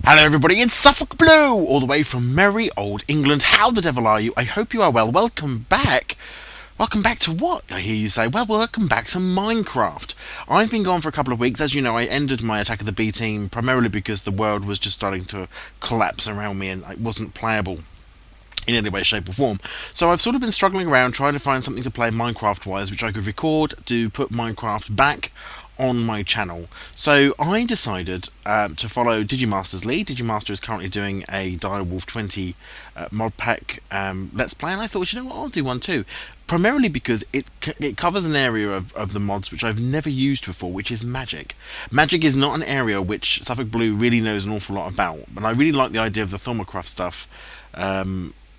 Hello everybody, it's SuffolkBlue, all the way from merry old England. How the devil are you? I hope you are well. Welcome back. Welcome back to what, I hear you say? Well, welcome back to Minecraft. I've been gone for a couple of weeks. As you know, I ended my Attack of the B team primarily because the world was just starting to collapse around me and it wasn't playable in any way, shape or form. So I've sort of been struggling around trying to find something to play Minecraft-wise which I could record to put Minecraft back on my channel. So I decided to follow Digimaster's lead. Digimaster is currently doing a Direwolf20 mod pack Let's Play, and I thought, you know what, I'll do one too. Primarily because it covers an area of the mods which I've never used before, which is magic. Magic is not an area which SuffolkBlue really knows an awful lot about, but I really like the idea of the Thermalcraft stuff.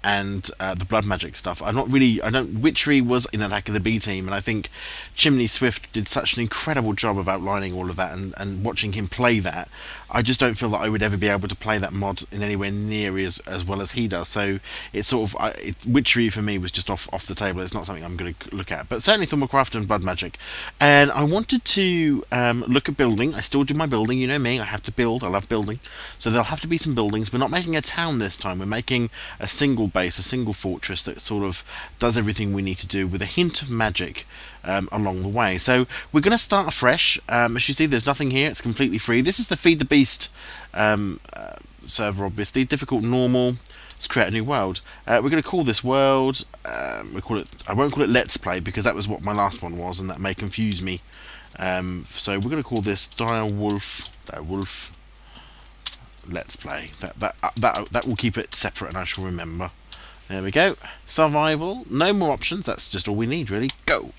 And the blood magic stuff. Witchery was in Attack of the B team, and I think Chimney Swift did such an incredible job of outlining all of that, and watching him play that, I just don't feel that I would ever be able to play that mod in anywhere near as well as he does. So it's sort of Witchery for me was just off the table. It's not something I'm going to look at, but certainly Thermalcraft and blood magic. And I wanted to look at building. I still do my building. You know me, I have to build. I love building, so there'll have to be some buildings. We're not making a town this time. We're making a single base, a single fortress that sort of does everything we need to do with a hint of magic along the way. So we're going to start afresh. As you see, there's nothing here. It's completely free. This is the Feed the Beast server, obviously. Difficult, normal. Let's create a new world. We're going to call this world, I won't call it Let's Play because that was what my last one was and that may confuse me. So we're going to call this Direwolf Let's Play. That will keep it separate and I shall remember. There we go. Survival. No more options. That's just all we need, really. Go.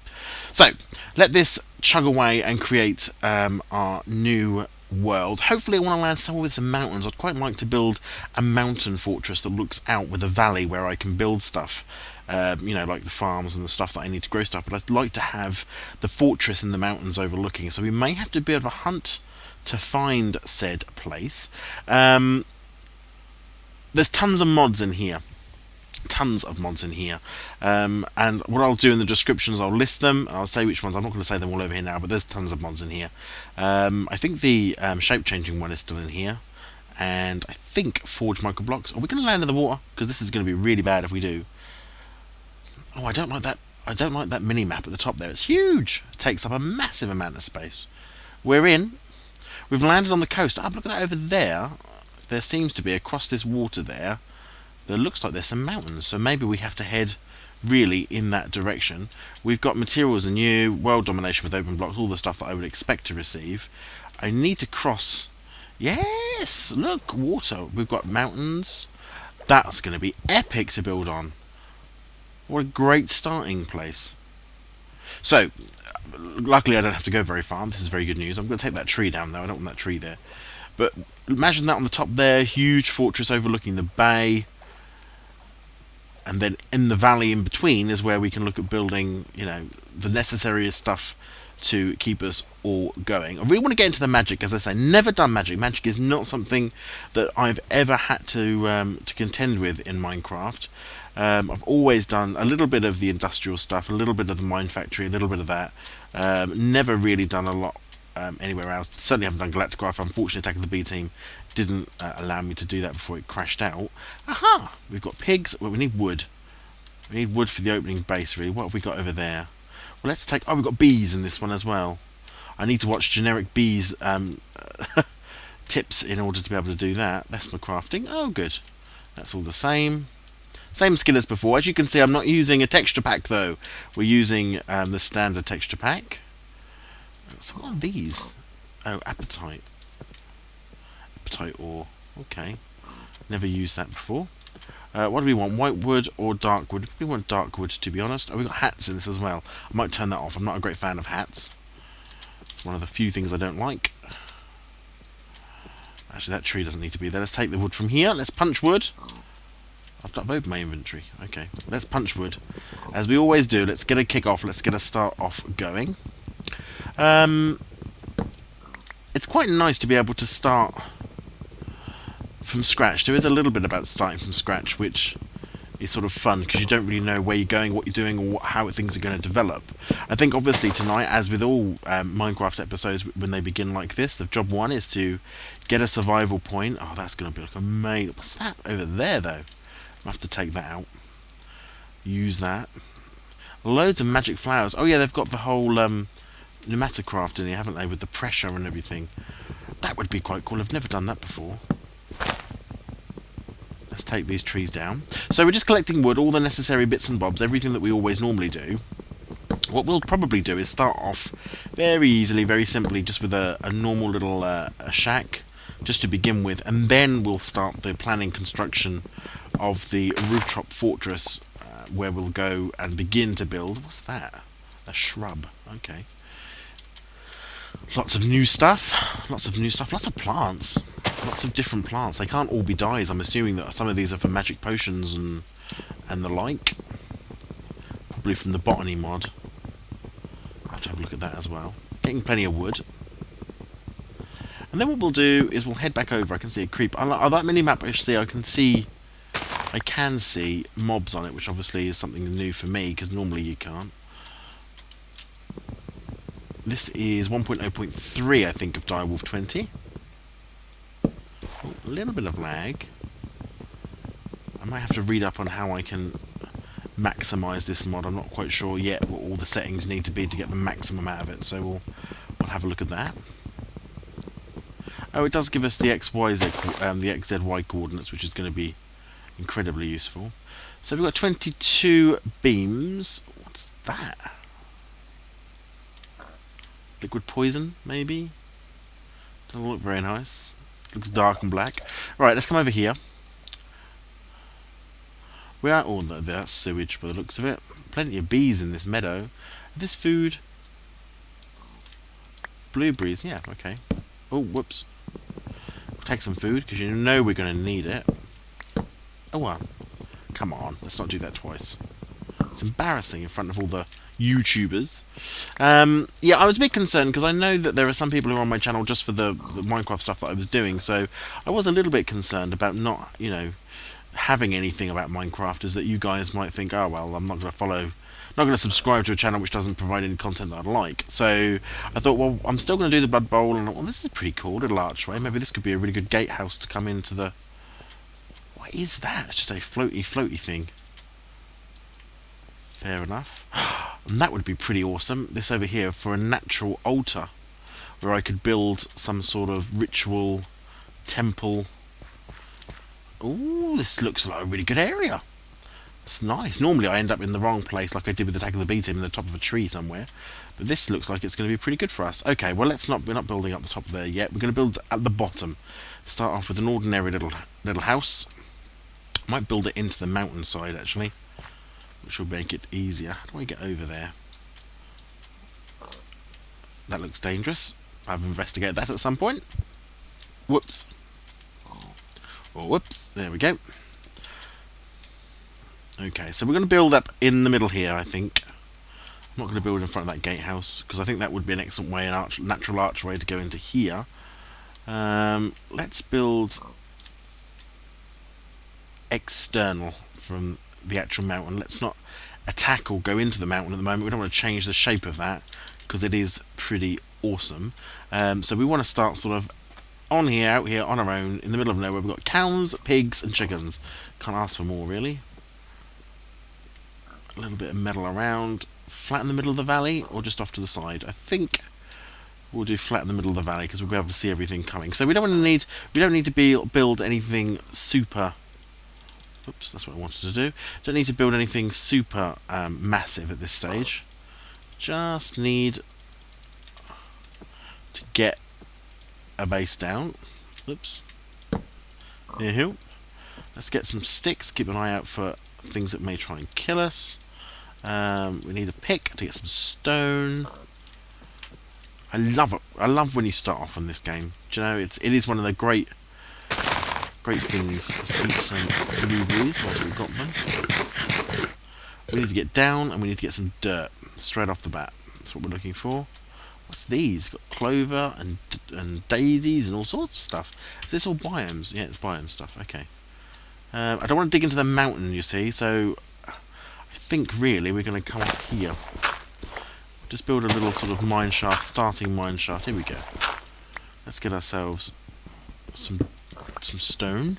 So, let this chug away and create our new world. Hopefully I want to land somewhere with some mountains. I'd quite like to build a mountain fortress that looks out with a valley where I can build stuff. You know, like the farms and the stuff that I need to grow stuff. But I'd like to have the fortress in the mountains overlooking. So we may have to be able to hunt to find said place. There's tons of mods in here. And what I'll do in the description is I'll list them and I'll say which ones. I'm not going to say them all over here now, but there's tons of mods in here. I think the shape changing one is still in here, and I think forge micro blocks. Are we going to land in the water? Because this is going to be really bad if we do. Oh, I don't like that mini map at the top there. It's huge. It takes up a massive amount of space. We're in. We've landed on the coast. Ah, look at that over there. There seems to be across this water there looks like there's some mountains, so maybe we have to head really in that direction. We've got materials and new world domination with open blocks, all the stuff that I would expect to receive. I need to cross. Yes, look, water. We've got mountains. That's going to be epic to build on. What a great starting place. So luckily I don't have to go very far. This is very good news. I'm going to take that tree down though. I don't want that tree there, but imagine that on the top there, huge fortress overlooking the bay. And then in the valley in between is where we can look at building, you know, the necessary stuff to keep us all going. I really want to get into the magic. As I say, never done magic. Magic is not something that I've ever had to contend with in Minecraft. I've always done a little bit of the industrial stuff, a little bit of the mine factory, a little bit of that. Never really done a lot anywhere else. Certainly haven't done Galactic Life. Unfortunately, Attack of the B team didn't allow me to do that before it crashed out. Aha! We've got pigs. Well, we need wood. We need wood for the opening base, really. What have we got over there? Well, let's take... Oh, we've got bees in this one as well. I need to watch generic bees tips in order to be able to do that. That's my crafting. Oh, good. That's all the same. Same skill as before. As you can see, I'm not using a texture pack, though. We're using the standard texture pack. So what are these? Oh, appetite. Appetite ore. Okay. Never used that before. What do we want? White wood or dark wood? We want dark wood, to be honest. Oh, we've got hats in this as well. I might turn that off. I'm not a great fan of hats. It's one of the few things I don't like. Actually, that tree doesn't need to be there. Let's take the wood from here. Let's punch wood. I've opened my inventory. Okay. Let's punch wood. As we always do, let's get a kick off. Let's get a start off going. It's quite nice to be able to start from scratch. There is a little bit about starting from scratch which is sort of fun because you don't really know where you're going, what you're doing, or how things are going to develop. I think obviously tonight, as with all Minecraft episodes when they begin like this, the job one is to get a survival point. Oh, that's going to be like amazing. What's that over there though? I have to take that out. Use that. Loads of magic flowers. Oh yeah, they've got the whole pneumatiCraft in here, haven't they, with the pressure and everything. That would be quite cool. I've never done that before. Let's take these trees down. So we're just collecting wood, all the necessary bits and bobs, everything that we always normally do. What we'll probably do is start off very easily, very simply, just with a normal little a shack, just to begin with, and then we'll start the planning construction of the rooftop fortress, where we'll go and begin to build. What's that? A shrub. Okay. Lots of new stuff. Lots of new stuff. Lots of plants. Lots of different plants. They can't all be dyes. I'm assuming that some of these are for magic potions and the like. Probably from the Botany mod. I'll have to have a look at that as well. Getting plenty of wood. And then what we'll do is we'll head back over. I can see a creep. On that mini-map I can see mobs on it, which obviously is something new for me, because normally you can't. This is 1.0.3, I think, of Direwolf20. Oh, a little bit of lag. I might have to read up on how I can maximize this mod. I'm not quite sure yet what all the settings need to be to get the maximum out of it, so we'll have a look at that. Oh, it does give us the XZY coordinates, which is going to be incredibly useful. So we've got 22 beams. What's that? Liquid poison, maybe? Doesn't look very nice. Looks dark and black. Right, let's come over here. We are... Oh, that's sewage by the looks of it. Plenty of bees in this meadow. This food... Blueberries, yeah, okay. Oh, whoops. We'll take some food, because you know we're going to need it. Oh, well. Come on, let's not do that twice. It's embarrassing in front of all the YouTubers. Yeah, I was a bit concerned because I know that there are some people who are on my channel just for the Minecraft stuff that I was doing, so I was a little bit concerned about not, you know, having anything about Minecraft, is that you guys might think, oh well, I'm not going to follow, not going to subscribe to a channel which doesn't provide any content that I'd like. So I thought, well, I'm still going to do the Blood Bowl, and well, this is pretty cool, little archway. Maybe this could be a really good gatehouse to come into the... What is that? It's just a floaty thing. Fair enough. And that would be pretty awesome. This over here for a natural altar, where I could build some sort of ritual temple. Ooh, this looks like a really good area. It's nice. Normally I end up in the wrong place, like I did with the Attack of the B Team, in the top of a tree somewhere. But this looks like it's going to be pretty good for us. Okay, well we're not building up the top there yet. We're going to build at the bottom. Start off with an ordinary little house. Might build it into the mountainside actually, which will make it easier. How do I get over there? That looks dangerous. I've investigated that at some point. Whoops. Oh, whoops. There we go. Okay, so we're going to build up in the middle here, I think. I'm not going to build in front of that gatehouse, because I think that would be an excellent way, natural archway to go into here. Let's build external from the actual mountain. Let's not attack or go into the mountain at the moment. We don't want to change the shape of that, because it is pretty awesome. So we want to start sort of on here, out here, on our own, in the middle of nowhere. We've got cows, pigs, and chickens. Can't ask for more, really. A little bit of metal around. Flat in the middle of the valley, or just off to the side? I think we'll do flat in the middle of the valley, because we'll be able to see everything coming. So we don't need to build anything super... Oops, that's what I wanted to do. Don't need to build anything super massive at this stage. Just need to get a base down. Oops. Here. Let's get some sticks. Keep an eye out for things that may try and kill us. We need a pick to get some stone. I love it. I love when you start off on this game. Do you know, it is one of the great things. Let's eat some blueberries whilst we've got them. We need to get down and we need to get some dirt straight off the bat. That's what we're looking for. What's these? Got clover and daisies and all sorts of stuff. Is this all biomes? Yeah, it's biome stuff. Okay. I don't want to dig into the mountain, you see, so I think really we're going to come up here. Just build a little sort of mine shaft, starting mine shaft. Here we go. Let's get ourselves some stone.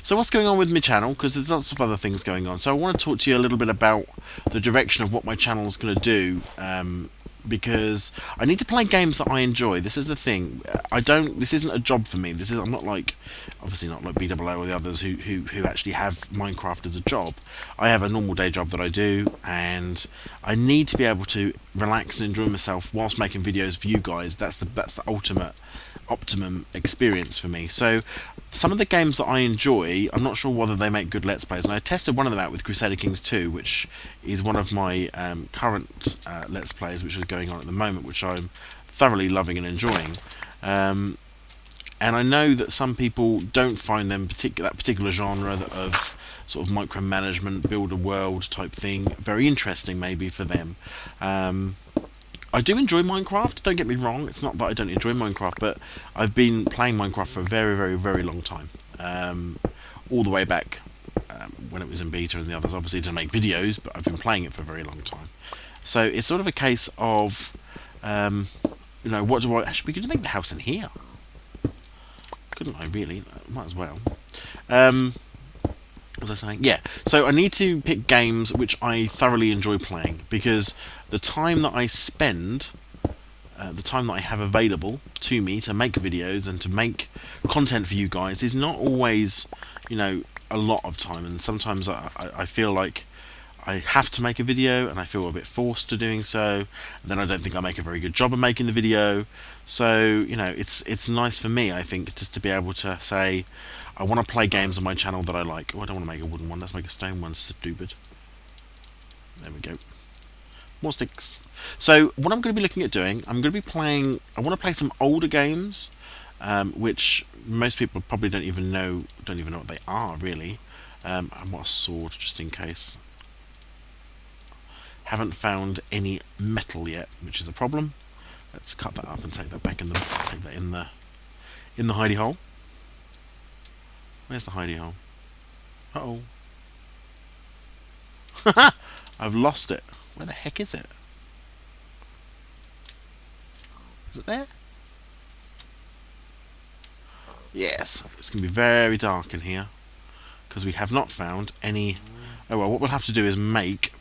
So what's going on with my channel? Because there's lots of other things going on. So I want to talk to you a little bit about the direction of what my channel is going to do. Because I need to play games that I enjoy. This is the thing. This isn't a job for me. I'm not like, obviously not like BWO or the others who actually have Minecraft as a job. I have a normal day job that I do, and I need to be able to relax and enjoy myself whilst making videos for you guys. That's the optimum experience for me. So some of the games that I enjoy, I'm not sure whether they make good Let's Plays, and I tested one of them out with Crusader Kings 2, which is one of my current Let's Plays, which is going on at the moment, which I'm thoroughly loving and enjoying. And I know that some people don't find them that particular genre of sort of micromanagement, build a world type thing very interesting, maybe for them. I do enjoy Minecraft, don't get me wrong. It's not that I don't enjoy Minecraft, but I've been playing Minecraft for a very, very, very long time. All the way back when it was in beta and the others, obviously, to make videos, but I've been playing it for a very long time. So it's sort of a case of, you know, what do I... Actually, we could make the house in here. Couldn't I, really? Might as well. What was I saying? Yeah, so I need to pick games which I thoroughly enjoy playing, because the time that I spend, the time that I have available to me to make videos and to make content for you guys is not always, you know, a lot of time. And sometimes I feel like I have to make a video and I feel a bit forced to doing so, and then I don't think I make a very good job of making the video. So, you know, it's nice for me, I think, just to be able to say, I want to play games on my channel that I like. Oh, I don't want to make a wooden one. Let's make a stone one. Stupid. There we go. More sticks. So what I'm going to be looking at doing, I'm going to be playing... I want to play some older games, which most people probably don't even know what they are, really. I want a sword, just in case. Haven't found any metal yet, which is a problem. Let's cut that up and take that back in the hidey hole. Where's the hidey hole? Uh-oh. I've lost it. Where the heck is it? Is it there? Yes. It's going to be very dark in here, because we have not found any... Oh well, what we'll have to do is make...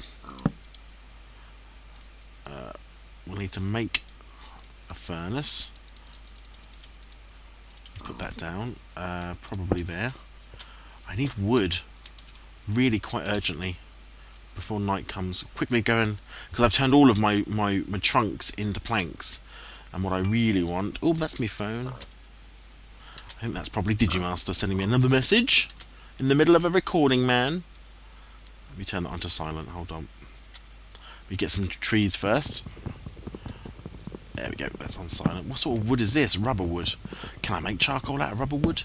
we'll need to make a furnace. Put that down, probably there. I need wood really quite urgently before night comes. Quickly going, because I've turned all of my trunks into planks, and what I really want... Oh, that's my phone. I think that's probably Digimaster sending me another message in the middle of a recording, man. Let me turn that onto silent, hold on. We get some trees first. There we go, that's on silent. What sort of wood is this? Rubber wood. Can I make charcoal out of rubber wood?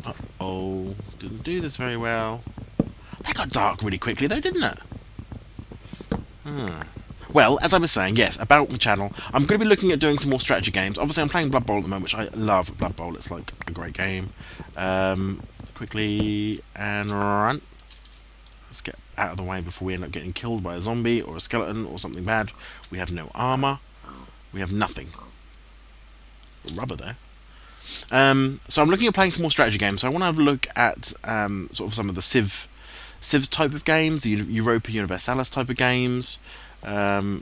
Uh-oh. Didn't do this very well. That got dark really quickly though, didn't it? Well, as I was saying, yes, about my channel, I'm going to be looking at doing some more strategy games. Obviously, I'm playing Blood Bowl at the moment, which I love Blood Bowl. It's like a great game. Quickly and run. Let's get out of the way before we end up getting killed by a zombie or a skeleton or something bad. We have no armor. We have nothing. Rubber there. So I'm looking at playing some more strategy games. So I want to have a look at sort of some of the Civ type of games, the Europa Universalis type of games. Right,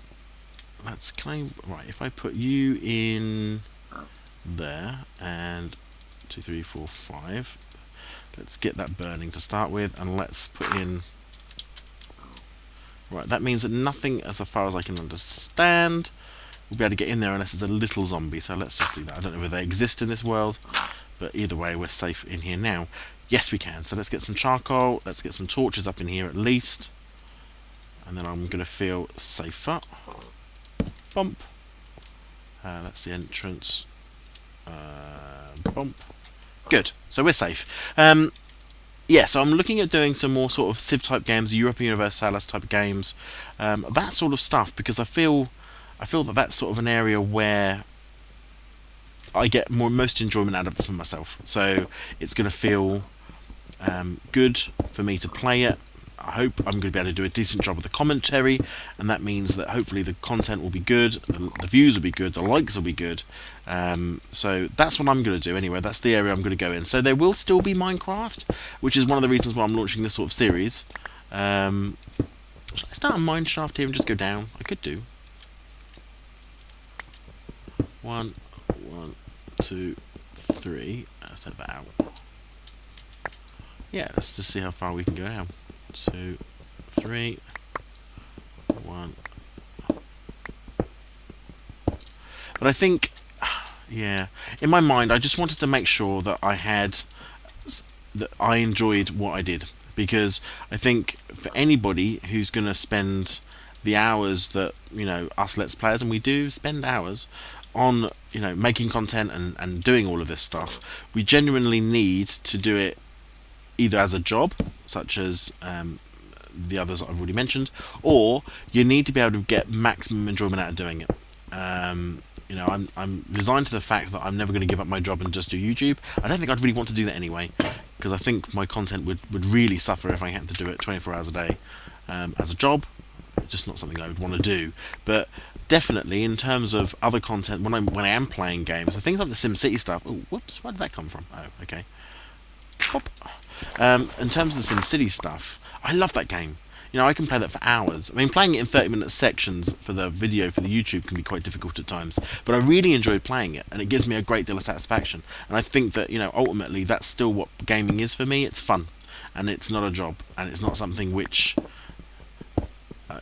if I put you in there, and 2, 3, 4, 5, let's get that burning to start with, and let's put in... Right, that means that nothing, as far as I can understand, will be able to get in there unless it's a little zombie, so let's just do that. I don't know whether they exist in this world, but either way, we're safe in here now. Yes, we can. So let's get some charcoal, let's get some torches up in here at least, and then I'm going to feel safer. Bump. That's the entrance. Bump. Good, so we're safe. Yeah, so I'm looking at doing some more sort of Civ type games, Europa Universalis type of games, that sort of stuff, because I feel that that's sort of an area where I get most enjoyment out of it for myself. So it's going to feel good for me to play it. I hope I'm going to be able to do a decent job with the commentary, and that means that hopefully the content will be good, the views will be good, the likes will be good. So that's what I'm going to do anyway. That's the area I'm going to go in. So there will still be Minecraft, which is one of the reasons why I'm launching this sort of series. Should I start a mine shaft here and just go down? I could do. 1, 2, 3. Let's take that out. Yeah, let's just see how far we can go down. 2, 3, 1. But I think, yeah, in my mind, I just wanted to make sure that I enjoyed what I did, because I think for anybody who's going to spend the hours that, you know, us Let's Players, and we do spend hours on, you know, making content and doing all of this stuff, we genuinely need to do it either as a job, such as the others that I've already mentioned, or you need to be able to get maximum enjoyment out of doing it. You know, I'm resigned to the fact that I'm never going to give up my job and just do YouTube. I don't think I'd really want to do that anyway, because I think my content would really suffer if I had to do it 24 hours a day as a job. It's just not something I would want to do. But definitely, in terms of other content, when I am playing games, so things like the SimCity stuff. Oh, whoops! Where did that come from? Oh, okay. Pop. In terms of the SimCity stuff, I love that game. You know, I can play that for hours. I mean, playing it in 30-minute sections for the video, for the YouTube, can be quite difficult at times. But I really enjoy playing it, and it gives me a great deal of satisfaction. And I think that, you know, ultimately, that's still what gaming is for me. It's fun, and it's not a job, and it's not something which,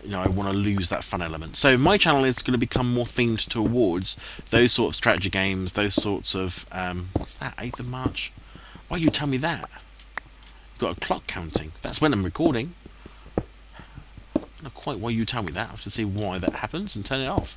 you know, I want to lose that fun element. So my channel is going to become more themed towards those sort of strategy games, those sorts of, what's that, 8th of March? Why you tell me that? Got a clock counting. That's when I'm recording. I don't know quite why you tell me that. I have to see why that happens and turn it off.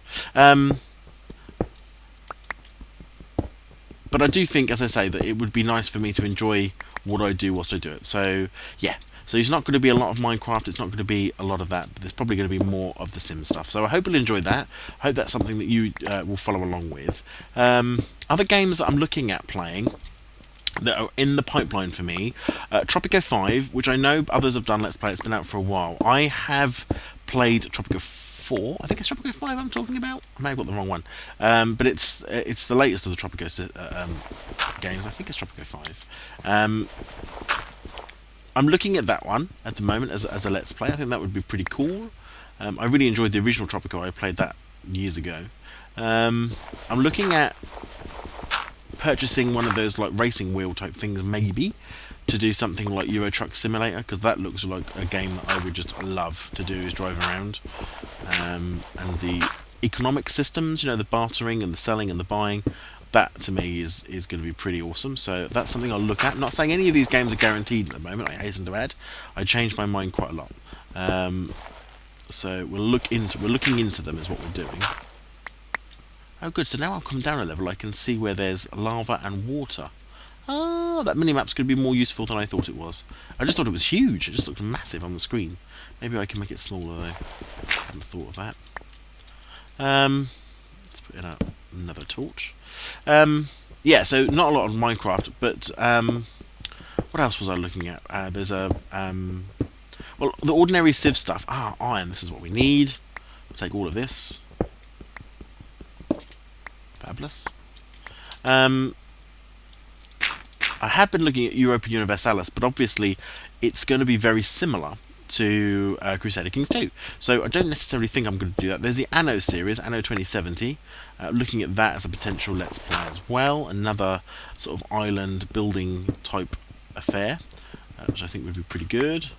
But I do think, as I say, that it would be nice for me to enjoy what I do whilst I do it. So, yeah. So it's not going to be a lot of Minecraft, it's not going to be a lot of that, but there's probably going to be more of the Sim stuff. So I hope you'll enjoy that. I hope that's something that you will follow along with. Other games that I'm looking at playing that are in the pipeline for me, Tropico 5, which I know others have done Let's Play, it's been out for a while. I have played Tropico 4, I think it's Tropico 5 I'm talking about, I may have got the wrong one, but it's the latest of the Tropico games. I think it's Tropico 5. I'm looking at that one at the moment as a Let's Play. I think that would be pretty cool. I really enjoyed the original Tropico, I played that years ago. I'm looking at purchasing one of those like racing wheel type things, maybe, to do something like Euro Truck Simulator, because that looks like a game that I would just love to do, is drive around. And the economic systems, you know, the bartering and the selling and the buying, that to me is going to be pretty awesome. So that's something I'll look at. Not saying any of these games are guaranteed at the moment, I hasten to add. I change my mind quite a lot. So we're looking into them is what we're doing. Oh good, so now I've come down a level, I can see where there's lava and water. Oh, that minimap's going to be more useful than I thought it was. I just thought it was huge, it just looked massive on the screen. Maybe I can make it smaller though. I hadn't thought of that. Let's put in another torch. Yeah, so not a lot of Minecraft, but what else was I looking at? There's a... well, the ordinary Civ stuff. Ah, iron, this is what we need. We'll take all of this. Fabulous. I have been looking at Europa Universalis, but obviously it's going to be very similar to Crusader Kings 2. So I don't necessarily think I'm going to do that. There's the Anno series, Anno 2070. Looking at that as a potential Let's Play as well. Another sort of island building type affair, which I think would be pretty good.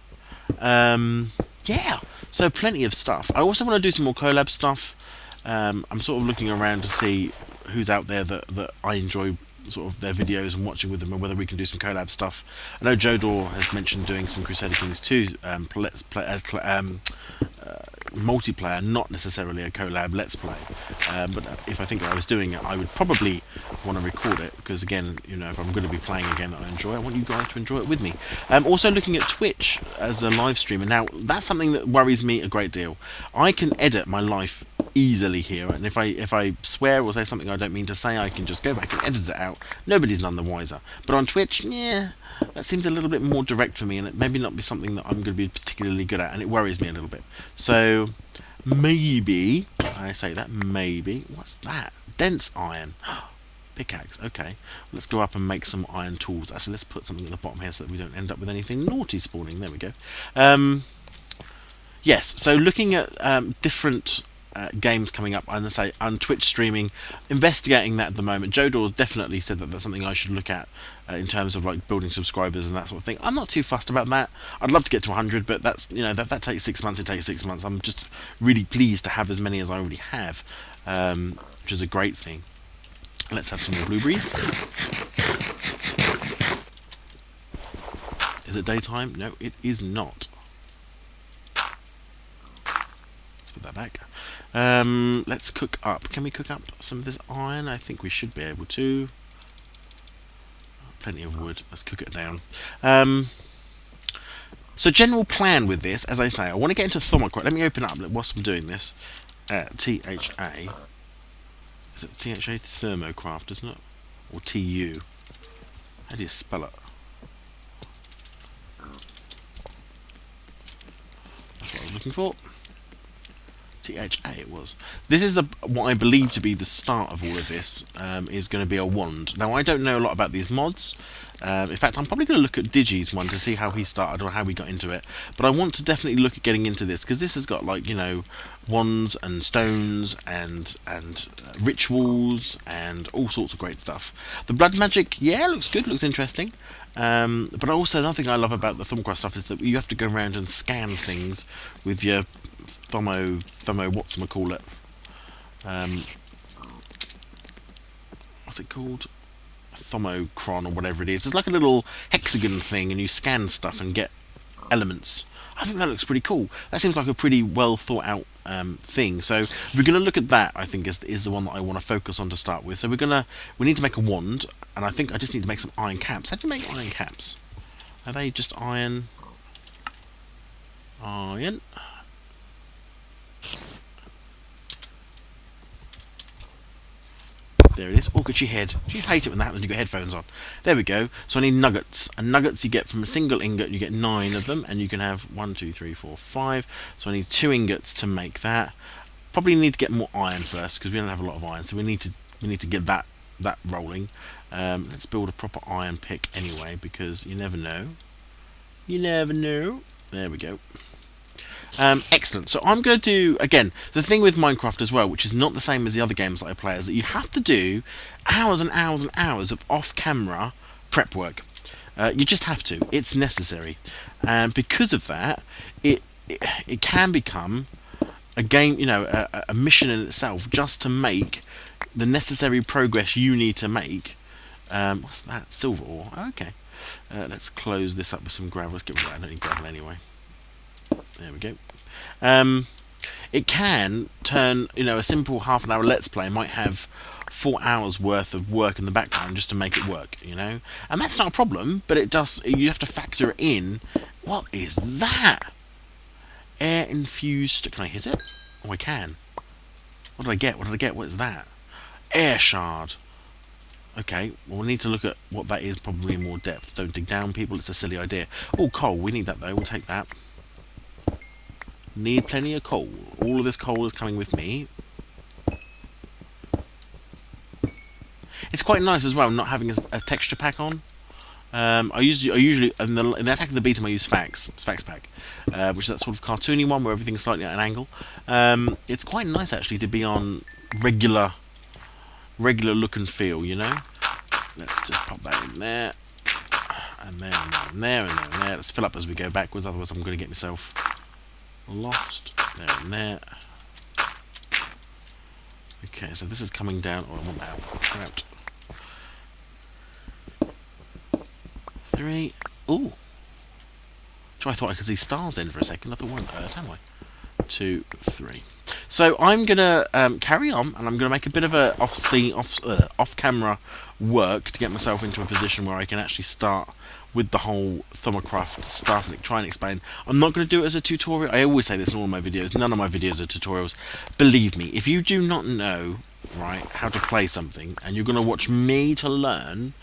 Yeah, so plenty of stuff. I also want to do some more collab stuff. I'm sort of looking around to see who's out there that I enjoy sort of their videos and watching with them, and whether we can do some collab stuff. I know Jodor has mentioned doing some Crusader Kings 2 multiplayer, not necessarily a collab Let's Play, but if I was doing it, I would probably want to record it, because again, you know, if I'm going to be playing a game that I enjoy, I want you guys to enjoy it with me. Also looking at Twitch as a live streamer. Now that's something that worries me a great deal. I can edit my life easily here, and if I swear or say something I don't mean to say, I can just go back and edit it out. Nobody's none the wiser. But on Twitch, yeah, that seems a little bit more direct for me, and it maybe not be something that I'm going to be particularly good at, and it worries me a little bit. So maybe I say that maybe. What's that? Dense iron. Pickaxe. Okay, let's go up and make some iron tools. Actually, let's put something at the bottom here so that we don't end up with anything naughty spawning. There we go. Yes, so looking at different games coming up, and I say on Twitch streaming, investigating that at the moment. Jodor definitely said that that's something I should look at in terms of like building subscribers and that sort of thing. I'm not too fussed about that. I'd love to get to 100, but that's, you know, that takes 6 months. It takes 6 months. I'm just really pleased to have as many as I already have, which is a great thing. Let's have some more blueberries. Is it daytime? No, it is not. Let's put that back. Let's cook up. Can we cook up some of this iron? I think we should be able to. Plenty of wood. Let's cook it down. So general plan with this, as I say, I want to get into thermocraft. Let me open up whilst I'm doing this. THA. Is it THA? Thermocraft, isn't it? Or TU? How do you spell it? That's what I was looking for. THA it was. This is what I believe to be the start of all of this, is going to be a wand. Now, I don't know a lot about these mods. In fact, I'm probably going to look at Digi's one to see how he started or how we got into it. But I want to definitely look at getting into this, because this has got, like, you know, wands and stones and rituals and all sorts of great stuff. The blood magic, yeah, looks good, looks interesting. But also, another thing I love about the Thermocraft stuff is that you have to go around and scan things with your Thermo, whatchamacallit. What's it called? Thermocron or whatever it is. It's like a little hexagon thing, and you scan stuff and get elements. I think that looks pretty cool. That seems like a pretty well thought out thing. So we're going to look at that. I think is the one that I want to focus on to start with. So we need to make a wand, and I think I just need to make some iron caps. How do you make iron caps? Are they just iron? Iron. There it is. Oh, good, she head. You hate it when that happens when you got headphones on. There we go. So I need nuggets. And nuggets you get from a single ingot. You get 9 of them. And you can have 1, 2, 3, 4, 5. So I need 2 ingots to make that. Probably need to get more iron first, because we don't have a lot of iron. So we need to get that rolling. Let's build a proper iron pick anyway, because you never know. You never know. There we go. Excellent. So I'm going to do, again, the thing with Minecraft as well, which is not the same as the other games that I play, is that you have to do hours and hours and hours of off-camera prep work. You just have to. It's necessary. And because of that, it can become a game, you know, a mission in itself, just to make the necessary progress you need to make. What's that? Silver ore. Okay. Let's close this up with some gravel. Let's get rid of that. I don't need gravel anyway. There we go. It can turn, you know, a simple half-an-hour Let's Play might have 4 hours worth of work in the background just to make it work, you know? And that's not a problem, but it does, you have to factor it in. What is that? Air infused, can I hit it? Oh, I can. What did I get? What did I get? What is that? Air shard. Okay, well, we need to look at what that is probably in more depth. Don't dig down, people, it's a silly idea. Oh, coal, we need that though, we'll take that. Need plenty of coal. All of this coal is coming with me. It's quite nice as well not having a texture pack on. I usually in the Attack of the Beatum I use Sphax pack, which is that sort of cartoony one where everything's slightly at an angle. It's quite nice actually to be on regular look and feel, you know. Let's just pop that in there, and there, and there, and there, and there, and there. Let's fill up as we go backwards, otherwise I'm going to get myself lost. There and there. Okay, so this is coming down. Oh, I want that out. 3. Ooh. So I thought I could see stars in for a second. I thought 1 Earth, am I? 2, 3. So I'm gonna carry on, and I'm gonna make a bit of a off camera work to get myself into a position where I can actually start with the whole Thermocraft stuff and try and explain. I'm not going to do it as a tutorial. I always say this in all my videos. None of my videos are tutorials. Believe me, if you do not know, right, how to play something, and you're going to watch me to learn,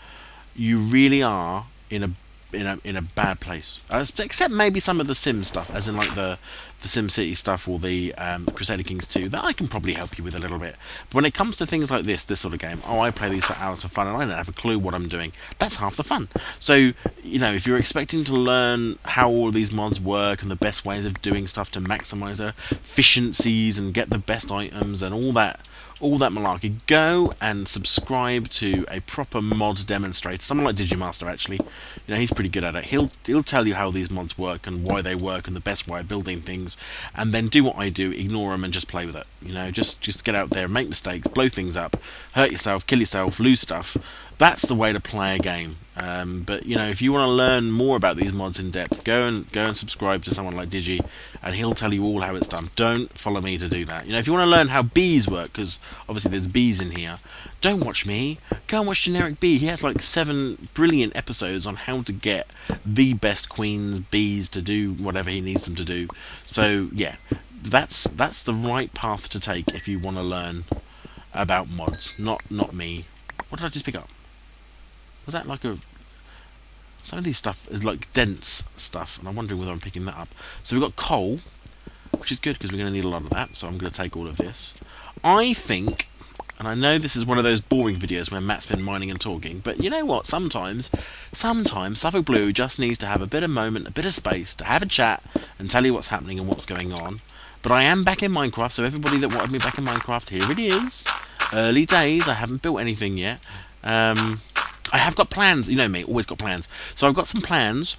you really are in a bad place. Except maybe some of the Sim stuff, as in like the Sim City stuff or the Crusader Kings 2, that I can probably help you with a little bit. But when it comes to things like this sort of game, I play these for hours for fun and I don't have a clue what I'm doing. That's half the fun. So, you know, if you're expecting to learn how all these mods work and the best ways of doing stuff to maximise their efficiencies and get the best items and all that malarkey, go and subscribe to a proper mod demonstrator, someone like Digimaster. Actually, you know, he's pretty good at it. He'll tell you how these mods work and why they work and the best way of building things, and then do what I do, ignore them and just play with it. You know, just get out there, make mistakes, blow things up, hurt yourself, kill yourself, lose stuff. That's the way to play a game. But you know, if you want to learn more about these mods in depth, go and subscribe to someone like Digi, and he'll tell you all how it's done. Don't follow me to do that. You know, if you want to learn how bees work, because obviously there's bees in here, don't watch me. Go and watch Generic Bee. He has like 7 brilliant episodes on how to get the best queens bees to do whatever he needs them to do. So yeah, that's the right path to take if you want to learn about mods. Not me. What did I just pick up? Was that like a... Some of these stuff is like dense stuff, and I'm wondering whether I'm picking that up. So we've got coal, which is good because we're going to need a lot of that, so I'm going to take all of this. I think, and I know this is one of those boring videos where Matt's been mining and talking, but you know what? Sometimes SuffolkBlue just needs to have a bit of moment, a bit of space to have a chat and tell you what's happening and what's going on. But I am back in Minecraft, so everybody that wanted me back in Minecraft, here it is. Early days, I haven't built anything yet. I have got plans, you know me, always got plans. So I've got some plans.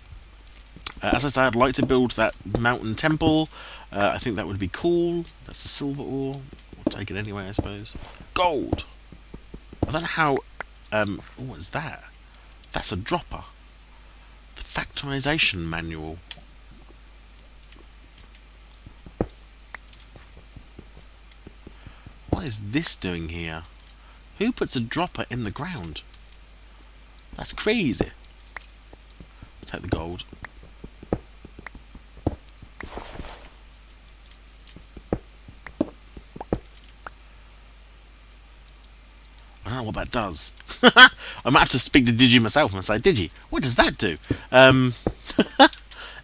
As I said, I'd like to build that mountain temple. I think that would be cool. That's the silver ore. We'll take it anyway, I suppose. Gold! I don't know how... what is that? That's a dropper. The factorization manual. What is this doing here? Who puts a dropper in the ground? That's crazy. Let's take the gold. I don't know what that does. I might have to speak to Digi myself and say, Digi, what does that do?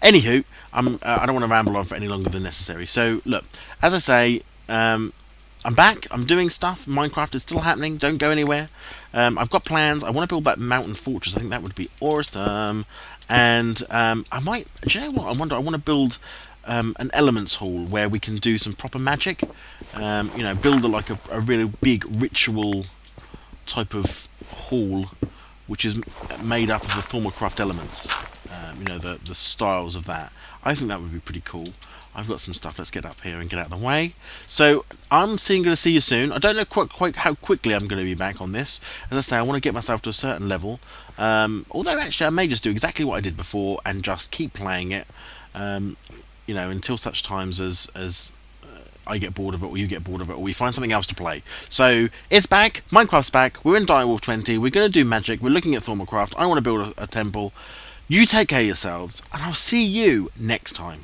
Anywho, I don't want to ramble on for any longer than necessary. So, look, as I say, I'm back, I'm doing stuff, Minecraft is still happening, don't go anywhere. I've got plans, I want to build that mountain fortress, I think that would be awesome. And I might, do you know what, I want to build an elements hall where we can do some proper magic. You know, build a really big ritual type of hall, which is made up of the Thermocraft elements. You know, the styles of that. I think that would be pretty cool. I've got some stuff. Let's get up here and get out of the way. So I'm going to see you soon. I don't know quite how quickly I'm going to be back on this. As I say, I want to get myself to a certain level. Although actually I may just do exactly what I did before and just keep playing it. You know, until such times as I get bored of it, or you get bored of it, or we find something else to play. So it's back. Minecraft's back. We're in Direwolf20. We're going to do magic. We're looking at Thermocraft. I want to build a temple. You take care of yourselves, and I'll see you next time.